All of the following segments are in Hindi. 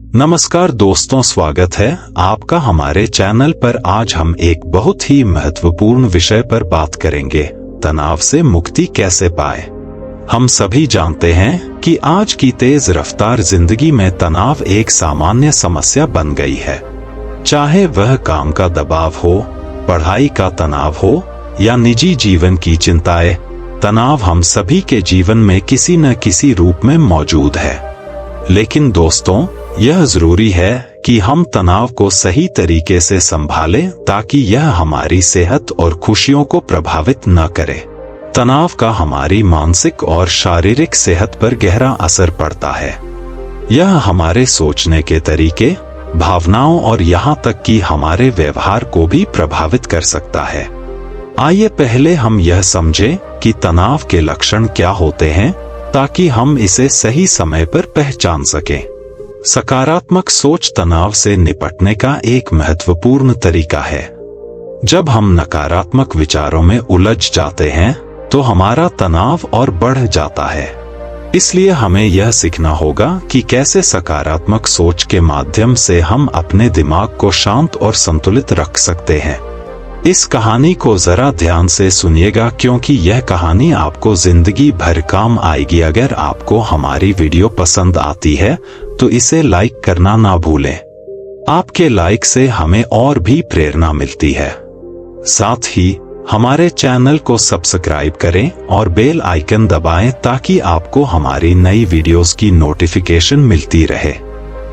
नमस्कार दोस्तों, स्वागत है आपका हमारे चैनल पर। आज हम एक बहुत ही महत्वपूर्ण विषय पर बात करेंगे, तनाव से मुक्ति कैसे पाए। हम सभी जानते हैं कि आज की तेज रफ्तार जिंदगी में तनाव एक सामान्य समस्या बन गई है। चाहे वह काम का दबाव हो, पढ़ाई का तनाव हो या निजी जीवन की चिंताएं, तनाव हम सभी के जीवन में किसी न किसी रूप में मौजूद है। लेकिन दोस्तों, यह जरूरी है कि हम तनाव को सही तरीके से संभालें ताकि यह हमारी सेहत और खुशियों को प्रभावित न करे। तनाव का हमारी मानसिक और शारीरिक सेहत पर गहरा असर पड़ता है। यह हमारे सोचने के तरीके, भावनाओं और यहाँ तक कि हमारे व्यवहार को भी प्रभावित कर सकता है। आइए पहले हम यह समझें कि तनाव के लक्षण क्या होते हैं ताकि हम इसे सही समय पर पहचान सकें। सकारात्मक सोच तनाव से निपटने का एक महत्वपूर्ण तरीका है। जब हम नकारात्मक विचारों में उलझ जाते हैं तो हमारा तनाव और बढ़ जाता है। इसलिए हमें यह सीखना होगा कि कैसे सकारात्मक सोच के माध्यम से हम अपने दिमाग को शांत और संतुलित रख सकते हैं। इस कहानी को जरा ध्यान से सुनिएगा, क्योंकि यह कहानी आपको जिंदगी भर काम आएगी। अगर आपको हमारी वीडियो पसंद आती है तो इसे लाइक करना ना भूलें। आपके लाइक से हमें और भी प्रेरणा मिलती है। साथ ही हमारे चैनल को सब्सक्राइब करें और बेल आइकन दबाएं ताकि आपको हमारी नई वीडियोस की नोटिफिकेशन मिलती रहे।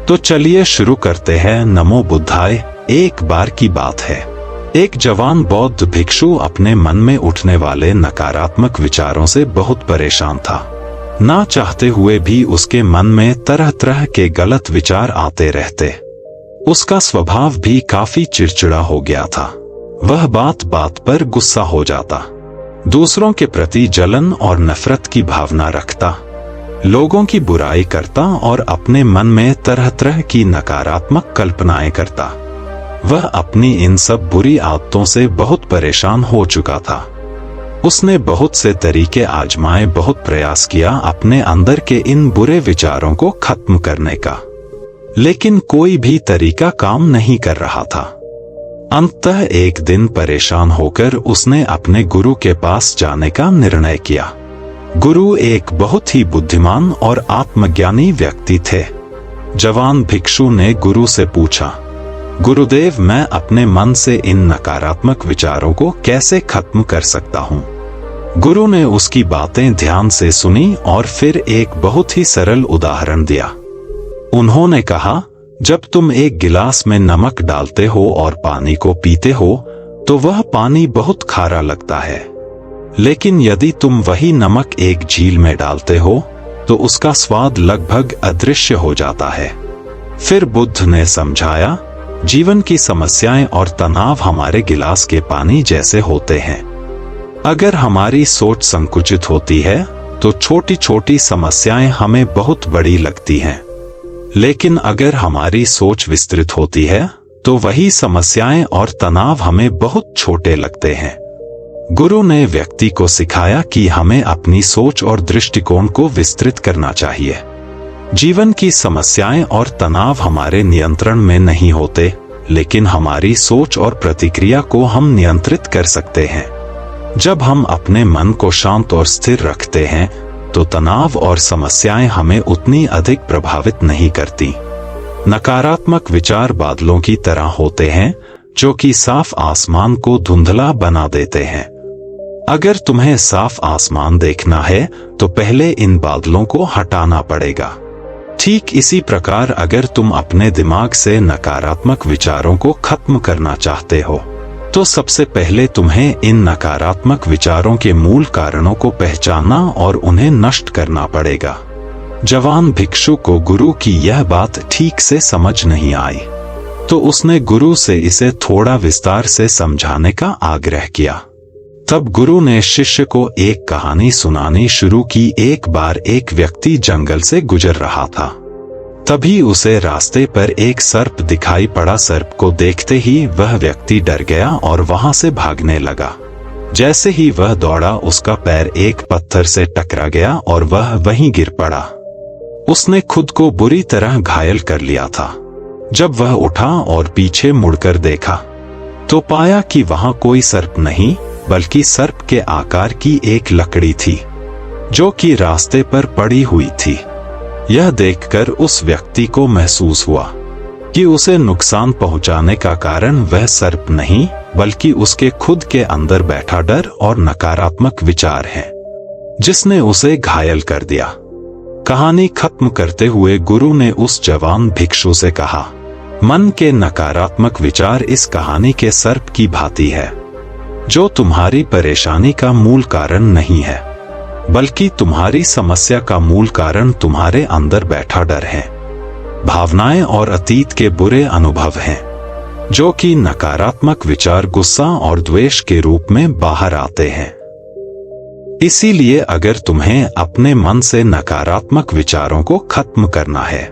तो चलिए शुरू करते हैं। नमो बुद्धाय। एक बार की बात है, एक जवान बौद्ध भिक्षु अपने मन में उठने वाले नकारात्मक विचारों से बहुत परेशान था। ना चाहते हुए भी उसके मन में तरह तरह के गलत विचार आते रहते। उसका स्वभाव भी काफी चिड़चिड़ा हो गया था। वह बात बात पर गुस्सा हो जाता, दूसरों के प्रति जलन और नफरत की भावना रखता, लोगों की बुराई करता और अपने मन में तरह तरह की नकारात्मक कल्पनाएं करता। वह अपनी इन सब बुरी आदतों से बहुत परेशान हो चुका था। उसने बहुत से तरीके आजमाए, बहुत प्रयास किया अपने अंदर के इन बुरे विचारों को खत्म करने का, लेकिन कोई भी तरीका काम नहीं कर रहा था। अंततः एक दिन परेशान होकर उसने अपने गुरु के पास जाने का निर्णय किया। गुरु एक बहुत ही बुद्धिमान और आत्मज्ञानी व्यक्ति थे। जवान भिक्षु ने गुरु से पूछा, गुरुदेव, मैं अपने मन से इन नकारात्मक विचारों को कैसे खत्म कर सकता हूँ? गुरु ने उसकी बातें ध्यान से सुनी और फिर एक बहुत ही सरल उदाहरण दिया। उन्होंने कहा, जब तुम एक गिलास में नमक डालते हो और पानी को पीते हो तो वह पानी बहुत खारा लगता है, लेकिन यदि तुम वही नमक एक झील में डालते हो तो उसका स्वाद लगभग अदृश्य हो जाता है। फिर बुद्ध ने समझाया, जीवन की समस्याएं और तनाव हमारे गिलास के पानी जैसे होते हैं। अगर हमारी सोच संकुचित होती है तो छोटी छोटी समस्याएं हमें बहुत बड़ी लगती हैं, लेकिन अगर हमारी सोच विस्तृत होती है तो वही समस्याएं और तनाव हमें बहुत छोटे लगते हैं। गुरु ने व्यक्ति को सिखाया कि हमें अपनी सोच और दृष्टिकोण को विस्तृत करना चाहिए। जीवन की समस्याएं और तनाव हमारे नियंत्रण में नहीं होते, लेकिन हमारी सोच और प्रतिक्रिया को हम नियंत्रित कर सकते हैं। जब हम अपने मन को शांत और स्थिर रखते हैं तो तनाव और समस्याएं हमें उतनी अधिक प्रभावित नहीं करती। नकारात्मक विचार बादलों की तरह होते हैं जो कि साफ आसमान को धुंधला बना देते हैं। अगर तुम्हें साफ आसमान देखना है तो पहले इन बादलों को हटाना पड़ेगा। ठीक इसी प्रकार अगर तुम अपने दिमाग से नकारात्मक विचारों को खत्म करना चाहते हो तो सबसे पहले तुम्हें इन नकारात्मक विचारों के मूल कारणों को पहचानना और उन्हें नष्ट करना पड़ेगा। जवान भिक्षु को गुरु की यह बात ठीक से समझ नहीं आई, तो उसने गुरु से इसे थोड़ा विस्तार से समझाने का आग्रह किया। तब गुरु ने शिष्य को एक कहानी सुनानी शुरू की। एक बार एक व्यक्ति जंगल से गुजर रहा था। तभी उसे रास्ते पर एक सर्प दिखाई पड़ा। सर्प को देखते ही वह व्यक्ति डर गया और वहां से भागने लगा। जैसे ही वह दौड़ा, उसका पैर एक पत्थर से टकरा गया और वह वहीं गिर पड़ा। उसने खुद को बुरी तरह घायल कर लिया था। जब वह उठा और पीछे मुड़कर देखा तो पाया कि वहां कोई सर्प नहीं बल्कि सर्प के आकार की एक लकड़ी थी जो कि रास्ते पर पड़ी हुई थी। यह देखकर उस व्यक्ति को महसूस हुआ कि उसे नुकसान पहुंचाने का कारण वह सर्प नहीं बल्कि उसके खुद के अंदर बैठा डर और नकारात्मक विचार है जिसने उसे घायल कर दिया। कहानी खत्म करते हुए गुरु ने उस जवान भिक्षु से कहा, मन के नकारात्मक विचार इस कहानी के सर्प की भांति है जो तुम्हारी परेशानी का मूल कारण नहीं है बल्कि तुम्हारी समस्या का मूल कारण तुम्हारे अंदर बैठा डर है, भावनाएं और अतीत के बुरे अनुभव हैं जो कि नकारात्मक विचार गुस्सा और द्वेष के रूप में बाहर आते हैं। इसीलिए अगर तुम्हें अपने मन से नकारात्मक विचारों को खत्म करना है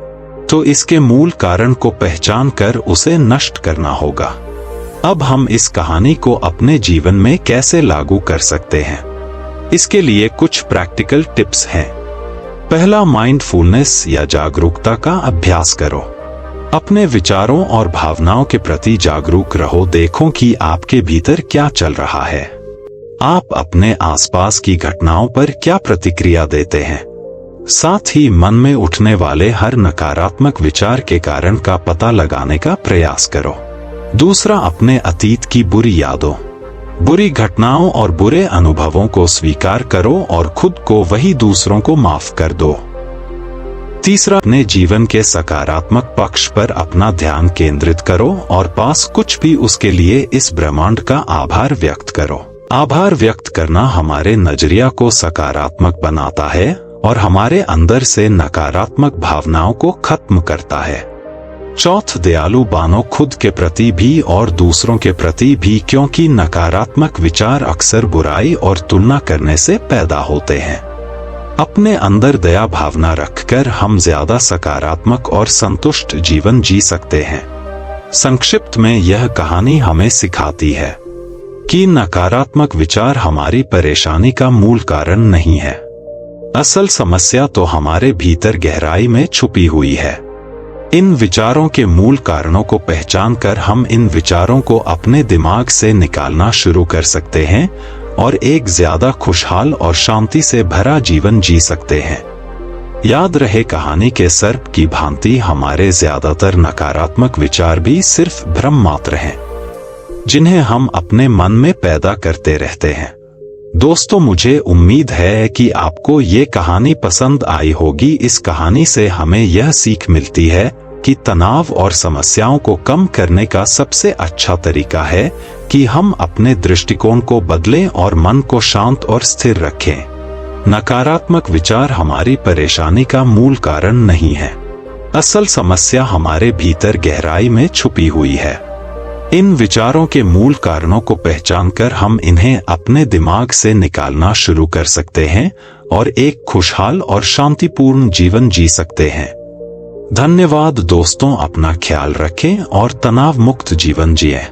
तो इसके मूल कारण को पहचान कर उसे नष्ट करना होगा। अब हम इस कहानी को अपने जीवन में कैसे लागू कर सकते हैं, इसके लिए कुछ प्रैक्टिकल टिप्स हैं। पहला, माइंडफुलनेस या जागरूकता का अभ्यास करो। अपने विचारों और भावनाओं के प्रति जागरूक रहो। देखो कि आपके भीतर क्या चल रहा है, आप अपने आसपास की घटनाओं पर क्या प्रतिक्रिया देते हैं। साथ ही मन में उठने वाले हर नकारात्मक विचार के कारण का पता लगाने का प्रयास करो। दूसरा, अपने अतीत की बुरी यादों, बुरी घटनाओं और बुरे अनुभवों को स्वीकार करो और खुद को वही दूसरों को माफ कर दो। तीसरा, अपने जीवन के सकारात्मक पक्ष पर अपना ध्यान केंद्रित करो और पास कुछ भी उसके लिए इस ब्रह्मांड का आभार व्यक्त करो। आभार व्यक्त करना हमारे नजरिया को सकारात्मक बनाता है और हमारे अंदर से नकारात्मक भावनाओं को खत्म करता है। चौथ, दयालु बनो खुद के प्रति भी और दूसरों के प्रति भी, क्योंकि नकारात्मक विचार अक्सर बुराई और तुलना करने से पैदा होते हैं। अपने अंदर दया भावना रखकर हम ज्यादा सकारात्मक और संतुष्ट जीवन जी सकते हैं। संक्षिप्त में यह कहानी हमें सिखाती है कि नकारात्मक विचार हमारी परेशानी का मूल कारण नहीं है। असल समस्या तो हमारे भीतर गहराई में छुपी हुई है। इन विचारों के मूल कारणों को पहचान कर हम इन विचारों को अपने दिमाग से निकालना शुरू कर सकते हैं और एक ज्यादा खुशहाल और शांति से भरा जीवन जी सकते हैं। याद रहे, कहानी के सर्प की भांति हमारे ज्यादातर नकारात्मक विचार भी सिर्फ भ्रम मात्र हैं जिन्हें हम अपने मन में पैदा करते रहते हैं। दोस्तों, मुझे उम्मीद है कि आपको ये कहानी पसंद आई होगी। इस कहानी से हमें यह सीख मिलती है कि तनाव और समस्याओं को कम करने का सबसे अच्छा तरीका है कि हम अपने दृष्टिकोण को बदलें और मन को शांत और स्थिर रखें। नकारात्मक विचार हमारी परेशानी का मूल कारण नहीं है। असल समस्या हमारे भीतर गहराई में छुपी हुई है। इन विचारों के मूल कारणों को पहचानकर हम इन्हें अपने दिमाग से निकालना शुरू कर सकते हैं और एक खुशहाल और शांतिपूर्ण जीवन जी सकते हैं। धन्यवाद दोस्तों, अपना ख्याल रखें और तनाव मुक्त जीवन जिएं।